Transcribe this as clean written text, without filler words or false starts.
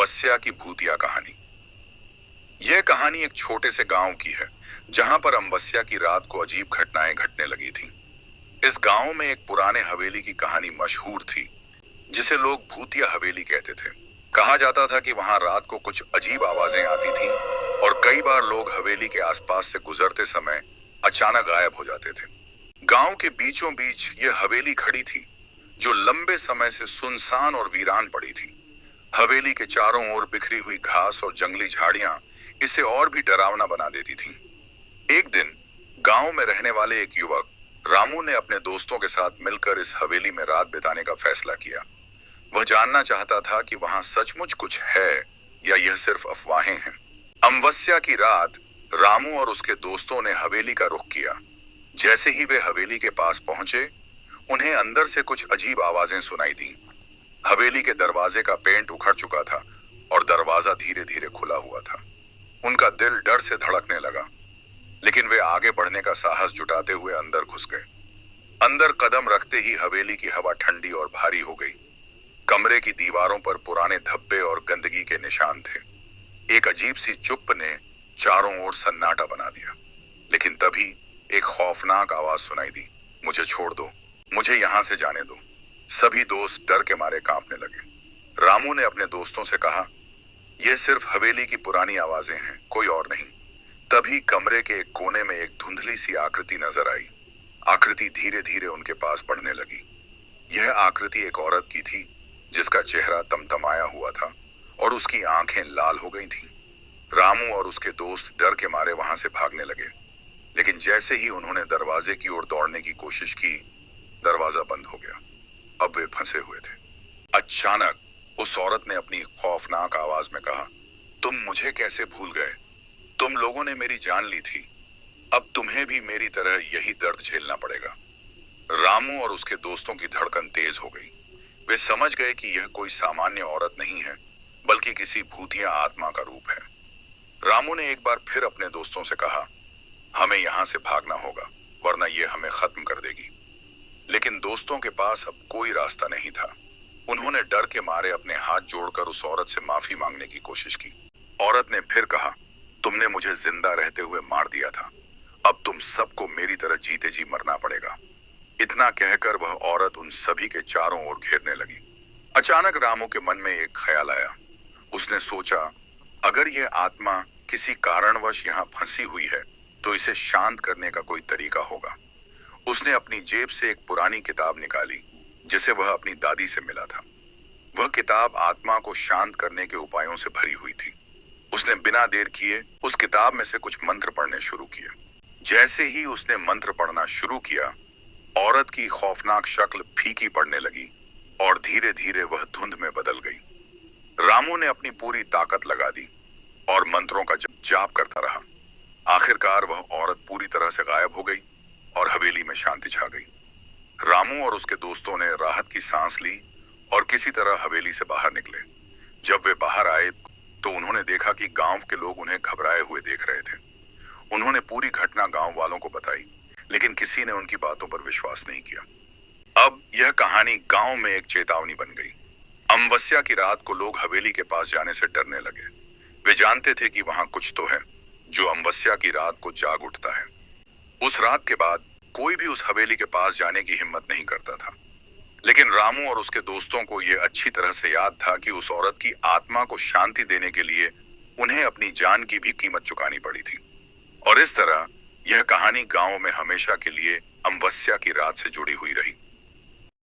अमावस्या की भूतिया कहानी। यह कहानी एक छोटे से गांव की है जहां पर अमावस्या की रात को अजीब घटनाएं घटने लगी थीं। इस गांव में एक पुराने हवेली की कहानी मशहूर थी जिसे लोग भूतिया हवेली कहते थे। कहा जाता था कि वहां रात को कुछ अजीब आवाजें आती थीं और कई बार लोग हवेली के आसपास से गुजरते समय अचानक गायब हो जाते थे। गांव के बीचों बीच यह हवेली खड़ी थी जो लंबे समय से सुनसान और वीरान पड़ी थी। हवेली के चारों ओर बिखरी हुई घास और जंगली झाड़ियां इसे और भी डरावना बना देती थीं। एक दिन गांव में रहने वाले एक युवक रामू ने अपने दोस्तों के साथ मिलकर इस हवेली में रात बिताने का फैसला किया। वह जानना चाहता था कि वहां सचमुच कुछ है या यह सिर्फ अफवाहें हैं। अमावस्या की रात रामू और उसके दोस्तों ने हवेली का रुख किया। जैसे ही वे हवेली के पास पहुंचे, उन्हें अंदर से कुछ अजीब आवाजें सुनाई दी। हवेली के दरवाजे का पेंट उखड़ चुका था और दरवाजा धीरे धीरे खुला हुआ था। उनका दिल डर से धड़कने लगा, लेकिन वे आगे बढ़ने का साहस जुटाते हुए अंदर घुस गए। अंदर कदम रखते ही हवेली की हवा ठंडी और भारी हो गई। कमरे की दीवारों पर पुराने धब्बे और गंदगी के निशान थे। एक अजीब सी चुप्प ने चारों ओर सन्नाटा बना दिया। लेकिन तभी एक खौफनाक आवाज सुनाई दी, मुझे छोड़ दो, मुझे यहां से जाने दो। सभी दोस्त डर के मारे कांपने लगे। रामू ने अपने दोस्तों से कहा, यह सिर्फ हवेली की पुरानी आवाजें हैं, कोई और नहीं। तभी कमरे के एक कोने में एक धुंधली सी आकृति नजर आई। आकृति धीरे धीरे उनके पास बढ़ने लगी। यह आकृति एक औरत की थी जिसका चेहरा तमतमाया हुआ था और उसकी आंखें लाल हो गई थीं। रामू और उसके दोस्त डर के मारे वहां से भागने लगे, लेकिन जैसे ही उन्होंने दरवाजे की ओर दौड़ने की कोशिश की, दरवाजा बंद हो गया। अब वे फंसे हुए थे। अचानक उस औरत ने अपनी खौफनाक आवाज में कहा, तुम मुझे कैसे भूल गए? तुम लोगों ने मेरी जान ली थी, अब तुम्हें भी मेरी तरह यही दर्द झेलना पड़ेगा। रामू और उसके दोस्तों की धड़कन तेज हो गई। वे समझ गए कि यह कोई सामान्य औरत नहीं है, बल्कि किसी भूतिया आत्मा का रूप है। रामू ने एक बार फिर अपने दोस्तों से कहा, हमें यहां से भागना होगा, वरना यह हमें खत्म कर देगी। लेकिन दोस्तों के पास अब कोई रास्ता नहीं था। उन्होंने डर के मारे अपने हाथ जोड़कर उस औरत से माफी मांगने की कोशिश की। औरत ने फिर कहा, तुमने मुझे जिंदा रहते हुए मार दिया था, अब तुम सबको मेरी तरह जीते जी मरना पड़ेगा। इतना कहकर वह औरत उन सभी के चारों ओर घेरने लगी। अचानक रामू के मन में एक ख्याल आया। उसने सोचा, अगर यह आत्मा किसी कारणवश यहाँ फंसी हुई है तो इसे शांत करने का कोई तरीका होगा। उसने अपनी जेब से एक पुरानी किताब निकाली जिसे वह अपनी दादी से मिला था। वह किताब आत्मा को शांत करने के उपायों से भरी हुई थी। उसने बिना देर किए उस किताब में से कुछ मंत्र पढ़ने शुरू किए। जैसे ही उसने मंत्र पढ़ना शुरू किया, औरत की खौफनाक शक्ल फीकी पड़ने लगी और धीरे धीरे वह धुंध में बदल गई। रामू ने अपनी पूरी ताकत लगा दी और मंत्रों का जाप करता रहा। आखिरकार वह औरत पूरी तरह से गायब हो गई और हवेली में शांति छा गई। रामू और उसके दोस्तों ने राहत की सांस ली और किसी तरह हवेली से बाहर निकले। जब वे बाहर आए तो उन्होंने देखा कि गांव के लोग उन्हें घबराए हुए देख रहे थे। उन्होंने पूरी घटना गांव वालों को बताई, लेकिन किसी ने उनकी बातों पर विश्वास नहीं किया। अब यह कहानी गांव में एक चेतावनी बन गई। अमावस्या की रात को लोग हवेली के पास जाने से डरने लगे। वे जानते थे कि वहां कुछ तो है जो अमावस्या की रात को जाग उठता है। उस रात के बाद कोई भी उस हवेली के पास जाने की हिम्मत नहीं करता था। लेकिन रामू और उसके दोस्तों को यह अच्छी तरह से याद था कि उस औरत की आत्मा को शांति देने के लिए उन्हें अपनी जान की भी कीमत चुकानी पड़ी थी। और इस तरह यह कहानी गांव में हमेशा के लिए अमावस्या की रात से जुड़ी हुई रही।